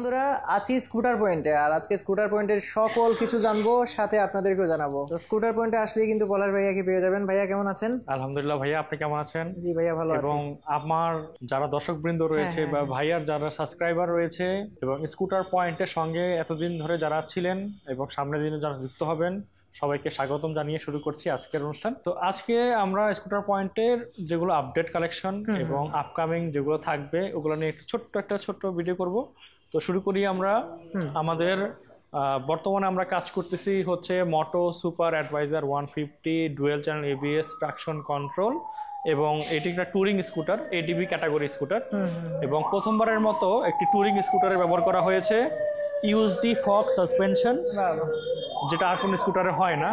বন্ধুরা আছি স্কুটার পয়েন্টে আর আজকে স্কুটার পয়েন্টের সকল কিছু জানবো সাথে আপনাদেরকেও জানাবো। তো স্কুটার পয়েন্টে আসলে কিন্তু পলাশ ভাইয়াকে পেয়ে যাবেন। ভাইয়া কেমন আছেন? আলহামদুলিল্লাহ ভাইয়া, আপনি কেমন আছেন? জি ভাইয়া ভালো আছি। এবং আমার যারা দর্শকবৃন্দ রয়েছে বা ভাইয়ার যারা সাবস্ক্রাইবার রয়েছে এবং স্কুটার পয়েন্টের সঙ্গে এতদিন ধরে যারা ছিলেন এবং সামনের দিনে যারা যুক্ত হবেন সবাইকে স্বাগতম জানিয়ে শুরু করছি আজকের অনুষ্ঠান। তো আজকে আমরা স্কুটার পয়েন্টের যেগুলো আপডেট কালেকশন এবং আপকামিং যেগুলো থাকবে ওগুলো নিয়ে একটা ছোট্ট ভিডিও করব। তো শুরু করি আমরা। আমাদের বর্তমানে আমরা কাজ করতেছি হচ্ছে Moto super advisor 150 dual channel ABS traction control, এবং এটি একটা touring scooter, ADV category scooter. এবং প্রথমবারের মতো একটি ট্যুরিং স্কুটারে ব্যবহার করা হয়েছে ইউএসডি ফক সাসপেনশন, যেটা আর কোনো স্কুটারে হয় না।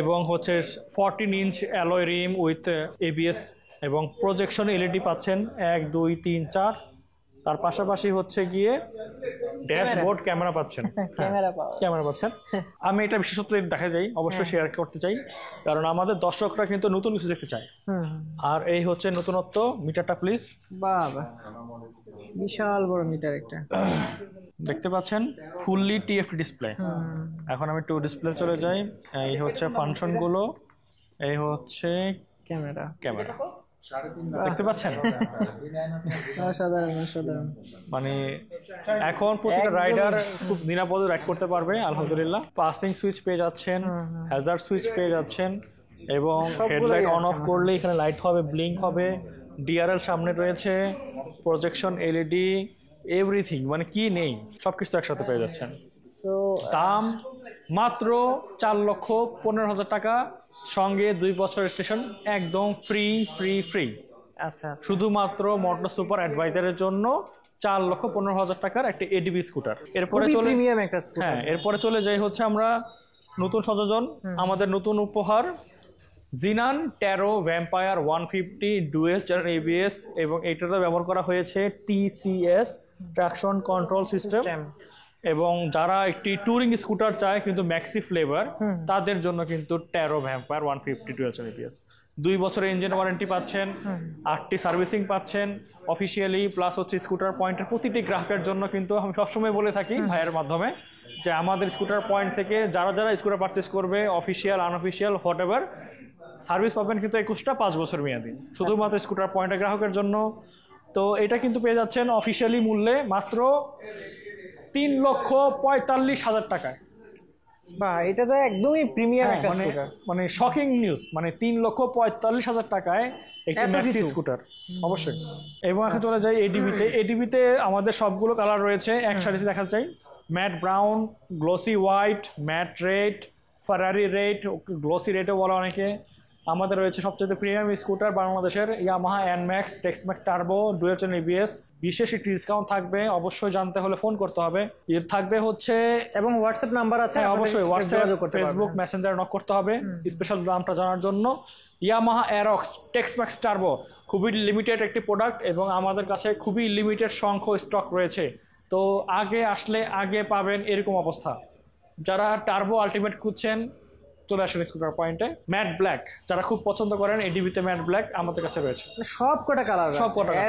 এবং হচ্ছে 14 inch alloy rim with ABS এবং প্রজেকশন এলইডি পাচ্ছেন 1 2 3 4। তার পাশাপাশি হচ্ছে গিয়ে ড্যাশবোর্ড ক্যামেরা পাচ্ছেন। ক্যামেরা পাচ্ছেন। আমি এটা বিশেষত্ব দেখা যাই অবশ্যই শেয়ার করতে চাই, কারণ আমাদের দর্শকরা কিন্তু নতুন কিছু দেখতে চায়। আর এই হচ্ছে নতুনত্ব। মিটারটা প্লিজ। বাবা বিশাল বড় মিটার একটা দেখতে পাচ্ছেন, ফুললি টিএফটি ডিসপ্লে। এখন আমি ডিসপ্লে চলে যাই। এই হচ্ছে ফাংশন গুলো, এই হচ্ছে ক্যামেরা দেখতে পাচ্ছেন। অসাধারণ অসাধারণ। মানে এখন প্রতিটা রাইডার খুব নিরাপদে রাইড করতে পারবে আলহামদুলিল্লাহ। পাসিং সুইচ পেয়ে যাচ্ছেন, হ্যাজার্ড সুইচ পেয়ে যাচ্ছেন, এবং হেডলাইট অন অফ করলে এখানে লাইট হবে, ব্লিঙ্ক হবে। ডিআরএল সামনে রয়েছে, প্রজেকশন এলইডি, এভরিথিং, মানে কি নেই সবকিছু একসাথে পেয়ে যাচ্ছেন। দাম মাত্র 4,15,000 টাকা, সঙ্গে 2 বছর স্টেশন একদম ফ্রি ফ্রি ফ্রি। আচ্ছা, শুধুমাত্র মোটো সুপার অ্যাডভাইজারের জন্য 4,15,000 টাকার একটা এডিবি স্কুটার। এরপরে চলে যাই হচ্ছে আমরা নতুন সংযোজন, আমাদের নতুন উপহার Jinan Taro vampire 150 dual channel ABS, এবং এটাতে ব্যবহার করা হয়েছে টিসিএস ট্রাকশন কন্ট্রোল সিস্টেম। এবং যারা একটি ট্যুরিং স্কুটার চায় কিন্তু ম্যাক্সি ফ্লেভার, তাদের জন্য কিন্তু taro vampire 150 dual channel ABS. 2 বছরের ইঞ্জিন ওয়ারেন্টি পাচ্ছেন, 8টি সার্ভিসিং পাচ্ছেন অফিসিয়ালি, প্লাস হচ্ছে স্কুটার পয়েন্টের প্রতিটি গ্রাহকের জন্য কিন্তু আমি সবসময় বলে থাকি ভাইয়ের মাধ্যমে যে আমাদের স্কুটার পয়েন্ট থেকে যারা স্কুটার পারচেস করবে official unofficial what ever service পাবেন কিন্তু 21টা 5 বছর মেয়াদি, শুধুমাত্র স্কুটার পয়েন্টের গ্রাহকের জন্য। তো এটা কিন্তু পেয়ে যাচ্ছেন অফিসিয়ালি মূল্যে মাত্র 3,45,000 টাকায়। বা এটা তো একদমই প্রিমিয়াম একটা স্কুটার, মানে শকিং নিউজ। মানে 3,45,000 টাকায় একটি ম্যাক্সি স্কুটার অবশ্যই। এবং এখন চলে যাই এডিবিতে আমাদের সবগুলো কালার রয়েছে একসাথে দেখা যায়। Matte brown, glossy white, matte red, Ferrari red, glossy রেডও বলা অনেকে। আমাদের রয়েছে সবচেয়ে প্রিমিয়াম স্কুটার বাংলাদেশের Yamaha NMAX TechMax turbo dual channel ABS. বিশেষ একটি ডিসকাউন্ট থাকবে, অবশ্যই জানতে হলে ফোন করতে হবে। এর থাকবে হচ্ছে এবং হোয়াটসঅ্যাপ নাম্বার আছে, অবশ্যই হোয়াটসঅ্যাপ, ফেসবুক মেসেঞ্জার নক করতে হবে স্পেশাল দামটা জানার জন্য। ইয়ামাহা অ্যারক্স টেক্সম্যাক্স টার্বো খুবই লিমিটেড একটি প্রোডাক্ট, এবং আমাদের কাছে খুবই লিমিটেড সংখ্যক স্টক রয়েছে। তো আগে আসলে আগে পাবেন এরকম অবস্থা। যারা টার্বো আলটিমেট খুঁজছেন চলে আসেন স্কুটার পয়েন্টে। ম্যাট ব্ল্যাক যারা খুব পছন্দ করেন, এডিবিতে ম্যাট ব্ল্যাক আমাদের কাছে রয়েছে সব কটা কালার,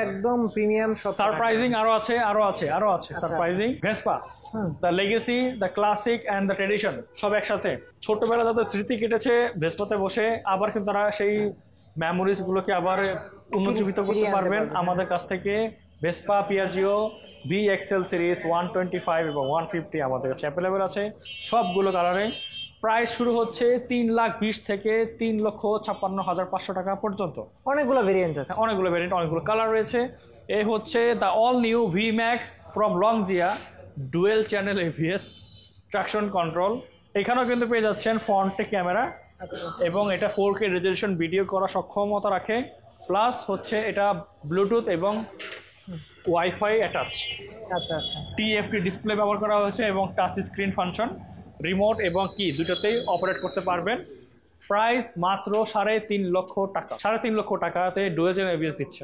একদম প্রিমিয়াম। সব সারপ্রাইজিং আরো আছে surprising. Vespa, the legacy, the classic and the tradition সব একসাথে। ছোটবেলা যাদের স্মৃতি কেটেছে ভেসপাতে বসে, আবার কিন্তু তারা সেই মেমোরিজ গুলোকে আবার উন্মোচিত করতে পারবেন আমাদের কাছ থেকে। ভেসপা পিয়াজিও VXL সিরিজ 125 এবং 150 আমাদের কাছে অ্যাভেলেবেল আছে সবগুলো কালারে। প্রাইস শুরু হচ্ছে 3,20,000 থেকে 3,56,500 টাকা পর্যন্ত। অনেকগুলো ভেরিয়েন্ট আছে, অনেকগুলো কালার রয়েছে। এই হচ্ছে the all new VMax from Longjia dual channel ABS traction control. এখানেও কিন্তু পেয়ে যাচ্ছেন ফ্রন্টে ক্যামেরা, এবং এটা 4K রেজলিউশন ভিডিও করা সক্ষমতা রাখে, প্লাস হচ্ছে এটা ব্লুটুথ এবং ওয়াইফাই অ্যাটাচ। টিএফটি ডিসপ্লে ব্যবহার করা হয়েছে এবং টাচ স্ক্রিন ফাংশন, রিমোট এবং কি দুটোতেই অপারেট করতে পারবেন। প্রাইস মাত্র 3.5 টাকা। 3.5 টাকাতে ডুয়েল চ্যানেল এবিএস দিচ্ছে।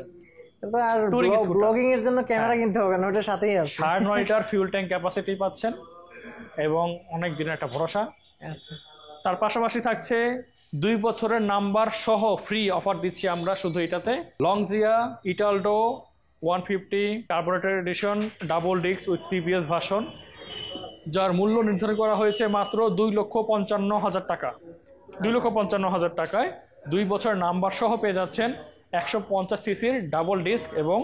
ব্লগিং এর জন্য ক্যামেরা কিনতে হবে না, ওটার সাথেই আছে। 9.5 লিটার ফিউল ট্যাঙ্ক ক্যাপাসিটি পাচ্ছেন এবং অনেক দিনের একটা ভরসা। তার পাশাপাশি থাকছে 2 বছরের নাম্বার সহ ফ্রি অফার দিচ্ছি আমরা শুধু এটাতে। লংজিয়া, ইটালডো, 150 carburettor addition double disc with CBS version, যার মূল্য নির্ধারণ করা হয়েছে মাত্র 2,55,000 টাকা। 2,55,000 টাকায় 2 বছর নাম্বার সহ পেয়ে যাচ্ছেন 150 সিসির ডাবল ডিস্ক এবং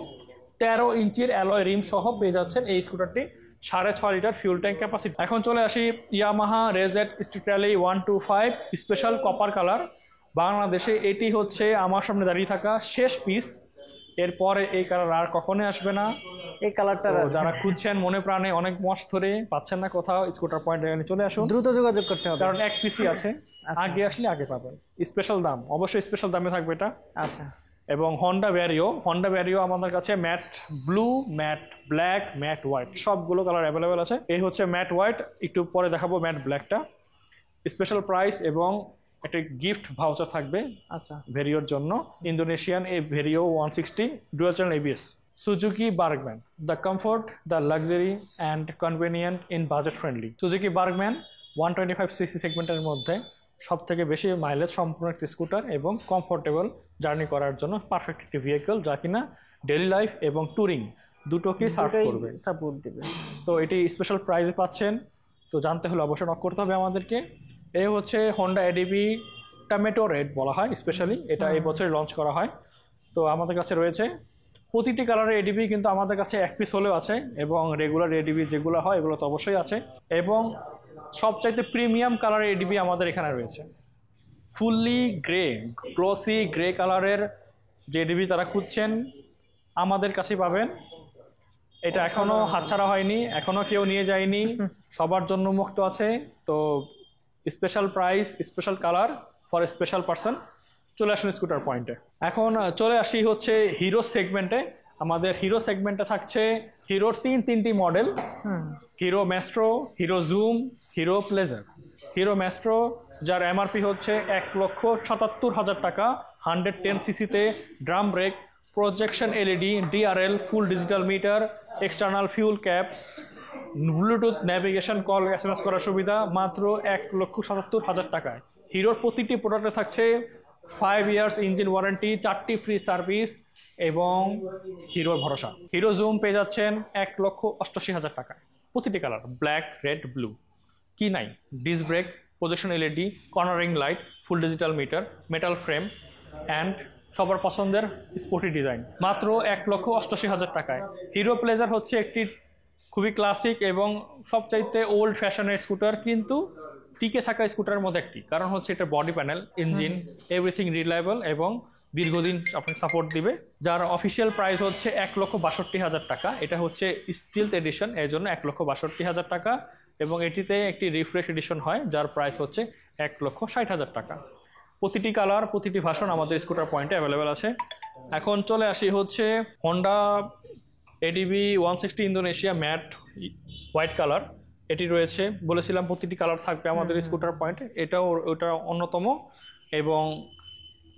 13 ইঞ্চির অ্যালয় রিম সহ পেয়ে যাচ্ছেন এই স্কুটারটি। 6.5 লিটার ফিউল ট্যাঙ্ক ক্যাপাসিটি। এখন চলে আসি Yamaha RayZR street rally 125 special copper colour. বাংলাদেশে এটি হচ্ছে আমার সামনে দাঁড়িয়ে থাকা শেষ পিস, এরপরে এই কালার আর কখনোই আসবে না। এই কালারটা যারা খুঁজছেন মনে প্রাণে অনেক মাস ধরে পাচ্ছেন না কোথাও, স্কুটার পয়েন্টে চলে আসুন, দ্রুত যোগাযোগ করতে হবে, কারণ এক পিসি আছে। আগে আসলে আগে পাবেন। স্পেশাল দাম, অবশ্যই স্পেশাল দামে থাকবে এটা। আচ্ছা। এবং হন্ডা ভ্যারিও আমাদের কাছে matte blue, matte black, matte white সবগুলো কালার অ্যাভেলেবেল আছে। এই হচ্ছে ম্যাট হোয়াইট, একটু পরে দেখাবো ম্যাট ব্ল্যাকটা। স্পেশাল প্রাইস এবং একটা গিফট ভাউচার থাকবে আচ্ছা ভেরিওর জন্য। ইন্দোনেশিয়ান এই ভেরিও 160 dual channel ABS। Suzuki Bergman, the comfort, the luxury and convenient in budget friendly. Suzuki Bergman 125 CC সেগমেন্টের মধ্যে সব থেকে বেশি মাইলেজ সম্পূর্ণ একটি স্কুটার এবং কমফোর্টেবল জার্নি করার জন্য পারফেক্ট একটি ভেহিকল, যা কিনা ডেইলি লাইফ এবং ট্যুরিং দুটোকেই সার্ভ করবে, সাপোর্ট দিবে। তো এটি স্পেশাল প্রাইজে পাচ্ছেন। তো জানতে হলে অবশ্যই নক করতে হবে আমাদেরকে। এই হচ্ছে হোন্ডা এডিবি টমেটো রেড বলা হয় স্পেশালি, এটা এই বছরই লঞ্চ করা হয়। তো আমাদের কাছে রয়েছে প্রতিটি কালারের এডিবি, কিন্তু আমাদের কাছে এক পিস হলেও আছে এবং রেগুলার এডিবি যেগুলো হয় এগুলো তো অবশ্যই আছে। এবং সবচাইতে প্রিমিয়াম কালারের এডিবি আমাদের এখানে রয়েছে ফুললি গ্রে, গ্লসি গ্রে কালারের যে এডিবি তারা খুঁজছেন আমাদের কাছে পাবেন। এটা এখনো হাতছাড়া হয়নি, এখনো কেউ নিয়ে যায়নি, সবার জন্য মুক্ত আছে। তো special price, special colour for special person. চলে আসুন স্কুটার পয়েন্টে। এখন চলে আসি হচ্ছে হিরো সেগমেন্টে। আমাদের হিরো সেগমেন্টে থাকছে হিরোর তিনটি model, Hero Maestro, Hero Zoom, Hero Pleasure. Hero Maestro যার এমআরপি হচ্ছে 1,77,000 টাকা, 110 সিসিতে, drum brake, projection LED, DRL, full digital meter, external fuel cap, bluetooth navigation, call SMS করার সুবিধা, মাত্র 1,77,000 টাকায়। হিরোর প্রতিটি প্রোডাক্টে থাকছে 5 ইয়ার্স ইঞ্জিন ওয়ারেন্টি, 4টি ফ্রি সার্ভিস এবং হিরোর ভরসা। হিরো জুম পেয়ে যাচ্ছেন 1,88,000 টাকায়, প্রতিটি কালার ব্ল্যাক, রেড, ব্লু। কি নাই, disc brake, projection LED, cornering light, full digital metre, metal frame and সবার পছন্দের স্পোর্টি ডিজাইন, মাত্র 1,88,000 টাকায়। হিরো প্লেজার হচ্ছে একটি খুবই ক্লাসিক এবং সবচাইতে ওল্ড ফ্যাশনের স্কুটার, কিন্তু টিকে থাকা স্কুটারের মধ্যে একটি, কারণ হচ্ছে এটা body panel, engine, everything reliable এবং দীর্ঘদিন আপনাকে সাপোর্ট দিবে। যার অফিসিয়াল প্রাইস হচ্ছে 1,62,000 টাকা। এটা হচ্ছে স্টিলথ এডিশন, এর জন্য 1,62,000 টাকা এবং এটিতে একটি রিফ্রেশ এডিশন হয় যার প্রাইস হচ্ছে 1,60,000 টাকা। প্রতিটি কালার, প্রতিটি ভার্সন আমাদের স্কুটার পয়েন্টে অ্যাভেলেবেল আছে। এখন চলে আসি হচ্ছে Honda ADV 160 Indonesia matte white colour. এটি রয়েছে, বলেছিলাম প্রতিটি কালার থাকবে আমাদের স্কুটার পয়েন্টে, এটাও ওটা অন্যতম। এবং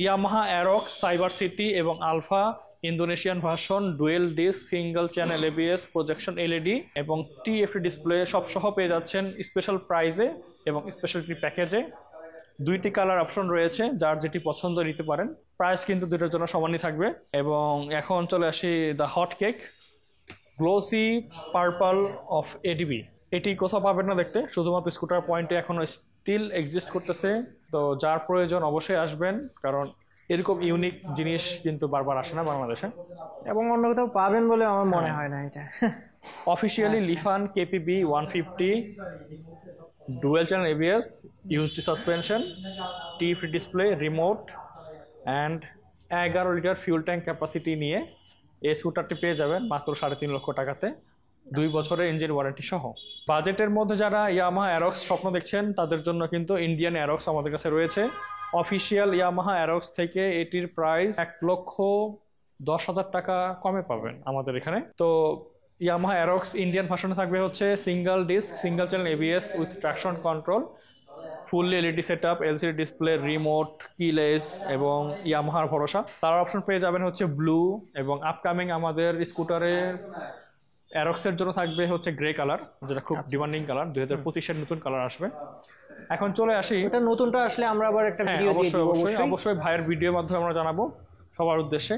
ইয়ামাহা অ্যারক্স সাইবার সিটি এবং Alpha Indonesian version, dual disc, single channel ABS, projection LED এবং টিএফটি ডিসপ্লে সব সহ পেয়ে যাচ্ছেন স্পেশাল প্রাইজে এবং স্পেশালিটি প্যাকেজে। 2টি কালার অপশন রয়েছে, যার যেটি পছন্দ নিতে পারেন। প্রাইস কিন্তু দুটোর জন্য সমানই থাকবে। এবং এখন চলে আসি the hot cake glossy purple of ADB. এটি কোথাও পাবেন না দেখতে, শুধুমাত্র স্কুটার পয়েন্টে এখনো স্টিল এক্সিস্ট করতেছে। তো যার প্রয়োজন অবশ্যই আসবেন, কারণ এরকম ইউনিক জিনিস কিন্তু বারবার আসে না বাংলাদেশে, এবং অন্য কোথাও পাবেন বলে আমার মনে হয় না এটা। Officially Lifan KPV 150 dual channel ABS, USD suspension, T free display, remote and 11 litre fuel tank capacity নিয়ে এই স্কুটারটি পেয়ে যাবেন মাত্র 3.5 লক্ষ টাকাতে, 2 বছরের ইঞ্জিন ওয়ারেন্টি সহ। বাজেটের মধ্যে যারা ইয়ামাহা অ্যারক্স স্বপ্ন দেখছেন তাদের জন্য কিন্তু ইন্ডিয়ান অ্যারক্স আমাদের কাছে রয়েছে। অফিসিয়াল ইয়ামাহা অ্যারক্স থেকে এটির প্রাইস 1,10,000 টাকা কমে পাবেন আমাদের এখানে। তো ইয়ামাহা অ্যারক্স ইন্ডিয়ান ভার্সনে থাকবে হচ্ছে single disc, single channel ABS with traction control, fully LED set up, LCD display, remote, keyless এবং ইয়ামাহার ভরসা। তার অপশন পেয়ে যাবেন হচ্ছে ব্লু এবং আপকামিং আমাদের স্কুটারের অ্যারক্সের জন্য থাকবে হচ্ছে গ্রে কালার, যেটা খুব ডিমান্ডিং কালার, 2025-এর নতুন কালার আসবে। এখন চলে আসি, এটা নতুনটা আসলে আমরা আবার একটা ভিডিও দিয়ে দিব। অবশ্যই ভাইয়ের ভিডিওর মাধ্যমে আমরা জানাবো সবার উদ্দেশ্যে।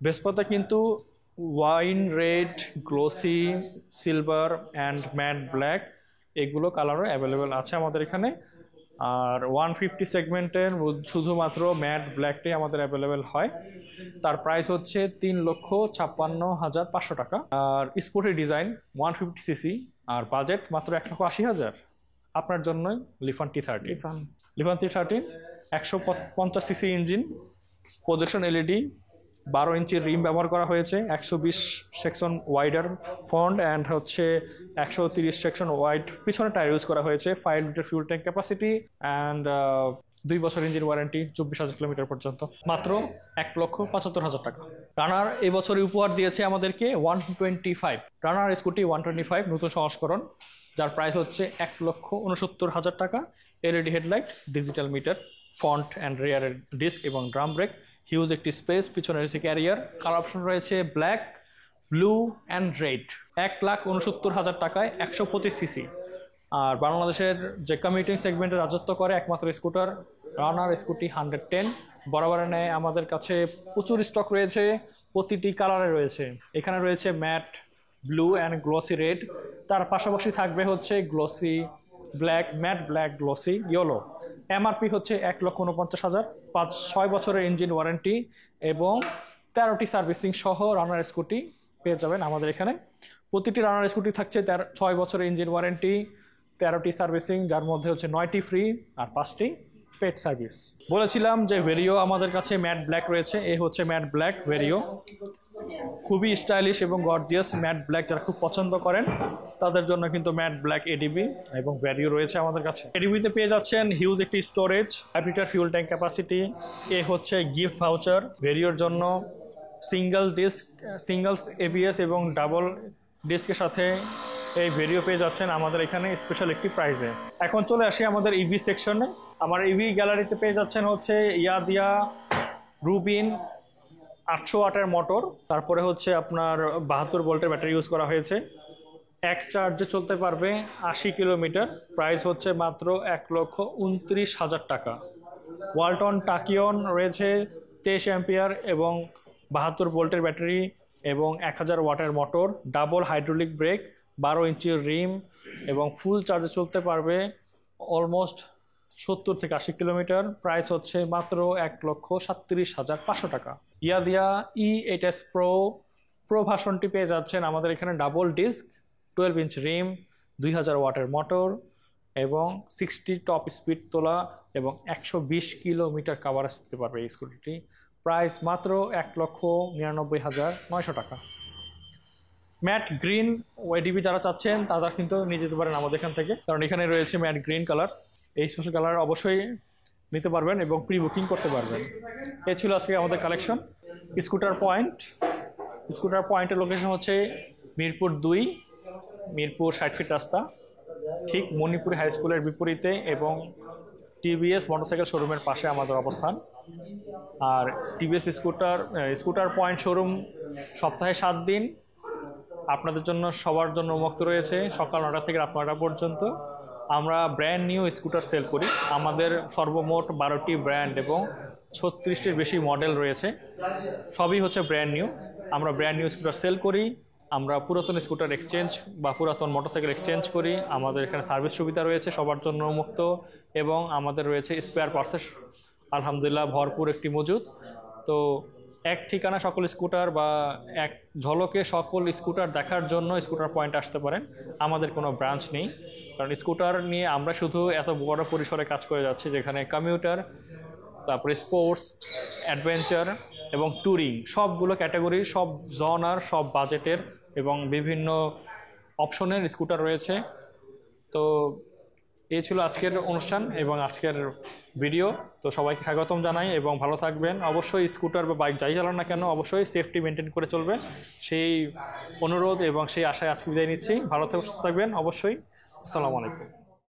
ভেসপাতে কিন্তু wine red, glossy, silver and matte black, এগুলো কালারও অ্যাভেলেবেল আছে আমাদের এখানে। আর 150 সেগমেন্টের শুধুমাত্র ম্যাট ব্ল্যাকটাই আমাদের অ্যাভেলেবেল হয়। তার প্রাইস হচ্ছে 3,56,500 টাকা। আর স্পোর্টের ডিজাইন 150 সিসি আর বাজেট মাত্র 1,80,000। আপনার জন্যই লিফান T30। লিফান T30 150 CC engine, projection LED, 12 ইঞ্চির রিম ব্যবহার করা হয়েছে, 120 সেকশন ওয়াইডার ফ্রন্ট অ্যান্ড হচ্ছে 130 সেকশন ওয়াইড পিছনে টায়ার ইউজ করা হয়েছে, 5 litre fuel tank capacity and 2 বছর ইঞ্জিন ওয়ারেন্টি, 24,000 কিলোমিটার পর্যন্ত, মাত্র 1,75,000 টাকা। রানার এবছরই উপহার দিয়েছে আমাদেরকে 125 রানার স্কুটি 125 নতুন সংস্করণ, যার প্রাইস হচ্ছে 1,69,000 টাকা। LED headlight, digital meter, front and রিয়ারের ডিস্ক এবং ড্রাম ব্রেক, হিউজ একটি স্পেস, পিছনে রয়েছে ক্যারিয়ার। কালার অপশন রয়েছে ব্ল্যাক, ব্লু অ্যান্ড রেড। 1,69,000 টাকায় 125 সিসি। আর বাংলাদেশের যে কমিউটিং সেগমেন্টে রাজত্ব করে একমাত্র স্কুটার রানার স্কুটি 110। বরাবরের ন্যায় আমাদের কাছে প্রচুর স্টক রয়েছে, প্রতিটি কালারে রয়েছে। এখানে রয়েছে matte blue and glossy red, তার পাশাপাশি থাকবে হচ্ছে glossy black, matte black, glossy yellow. MRP হচ্ছে 1,49,000, 6 বছরের ইঞ্জিন ওয়ারেন্টি এবং 13টি সার্ভিসিং সহ রানার স্কুটি পেয়ে যাবেন আমাদের এখানে। প্রতিটি রানার স্কুটি থাকছে 6 বছরের ইঞ্জিন ওয়ারেন্টি, 13টি সার্ভিসিং, যার মধ্যে হচ্ছে 9টি ফ্রি আর 5টি পেড সার্ভিস। বলেছিলাম যে ভেরিও আমাদের কাছে ম্যাট ব্ল্যাক রয়েছে, এ হচ্ছে ম্যাট ব্ল্যাক ভেরিও, খুবই স্টাইলিশ এবং গর্জিয়াস। ম্যাট ব্ল্যাক যারা খুব পছন্দ করেন তাদের জন্য কিন্তু ম্যাট ব্ল্যাক এডিবি এবং ভ্যারিও রয়েছে আমাদের কাছে। এডিবিতে পেয়ে যাচ্ছেন হিউজ একটি storage, 5 litre fuel tank capacity. এ হচ্ছে গিফট ভাউচার ভেরিওর জন্য, সিঙ্গেল ডিস্ক, সিঙ্গলস এবিএস এবং ডাবল ডিস্কের সাথে এই ভেরিও পেয়ে যাচ্ছেন আমাদের এখানে স্পেশাল একটি প্রাইজে। এখন চলে আসি আমাদের ইভি সেকশনে। আমার ইভি গ্যালারিতে পেয়ে যাচ্ছেন হচ্ছে ইয়াদিয়া রুবিন 800 ওয়াটের মোটর, তারপরে হচ্ছে আপনার 72 ভোল্টের ব্যাটারি ইউজ করা হয়েছে, এক চার্জে চলতে পারবে 80 কিলোমিটার। প্রাইস হচ্ছে মাত্র 1,29,000 টাকা। ওয়ালটন টাকিয়ন রয়েছে 23 অ্যাম্পিয়ার এবং 72 ভোল্টের ব্যাটারি এবং 1000 ওয়াটের মোটর, ডাবল হাইড্রোলিক ব্রেক, 12 ইঞ্চির রিম এবং ফুল চার্জে চলতে পারবে অলমোস্ট 70 থেকে 80 কিলোমিটার। প্রাইস হচ্ছে মাত্র 1,37,500 টাকা। ইয়াদিয়া E8S প্রো ভার্সনটি পেয়ে যাচ্ছেন আমাদের এখানে ডাবল ডিস্ক, 12 ইঞ্চ রিম, 2000 ওয়াটের মোটর এবং 60 টপ স্পিড তোলা এবং 120 কিলোমিটার কাভারেজ দিতে পারবে এই স্কুটিটি। প্রাইস মাত্র 1,99,900 টাকা। ম্যাট গ্রিন ওয়েডিবি যারা চাচ্ছেন তারা কিন্তু নিয়ে যেতে পারেন আমাদের এখান থেকে, কারণ এখানে রয়েছে ম্যাট গ্রিন কালার। এই স্পেশাল কালার অবশ্যই নিতে পারবেন এবং প্রি বুকিং করতে পারবেন। এ ছিল আজকে আমাদের কালেকশন। স্কুটার পয়েন্ট, স্কুটার পয়েন্টের লোকেশন হচ্ছে মিরপুর 2, মিরপুর 60 ফিট রাস্তা, ঠিক মণিপুরি হাই স্কুলের বিপরীতে এবং টিভিএস মোটরসাইকেল শোরুমের পাশে আমাদের অবস্থান। আর টিভিএস স্কুটার পয়েন্ট শোরুম সপ্তাহে 7 দিন আপনাদের জন্য, সবার জন্য উন্মুক্ত রয়েছে, সকাল 9টা থেকে রাত 9টা পর্যন্ত। আমরা ব্র্যান্ড নিউ স্কুটার সেল করি। আমাদের সর্বমোট 12টি ব্র্যান্ড এবং 36টির বেশি মডেল রয়েছে, সবই হচ্ছে ব্র্যান্ড নিউ। আমরা ব্র্যান্ড নিউ স্কুটার সেল করি, আমরা পুরাতন স্কুটার এক্সচেঞ্জ বা পুরাতন মোটরসাইকেল এক্সচেঞ্জ করি। আমাদের এখানে সার্ভিস সুবিধা রয়েছে সবার জন্য উন্মুক্ত এবং আমাদের রয়েছে স্পেয়ার পার্টসের আলহামদুলিল্লাহ ভরপুর একটি মজুদ। তো এক ঠিকানা সকল স্কুটার বা এক ঝলকে সকল স্কুটার দেখার জন্য স্কুটার পয়েন্ট আসতে পারেন। আমাদের কোনো ব্রাঞ্চ নেই, কারণ স্কুটার নিয়ে আমরা শুধু এত বড় পরিসরে কাজ করে যাচ্ছি, যেখানে কমিউটার, তারপরে স্পোর্টস, অ্যাডভেঞ্চার এবং ট্যুরিং সবগুলো ক্যাটাগরি, সব জনার, সব বাজেটের এবং বিভিন্ন অপশনের স্কুটার রয়েছে। তো এই ছিল আজকের অনুষ্ঠান এবং আজকের ভিডিও। তো সবাইকে স্বাগতম জানাই এবং ভালো থাকবেন। অবশ্যই স্কুটার বা বাইক যাই চালান না কেন অবশ্যই সেফটি মেনটেন করে চলবেন, সেই অনুরোধ এবং সেই আশায় আজকে বিদায় নিচ্ছি। ভালো থাকবেন অবশ্যই। আসসালামু আলাইকুম।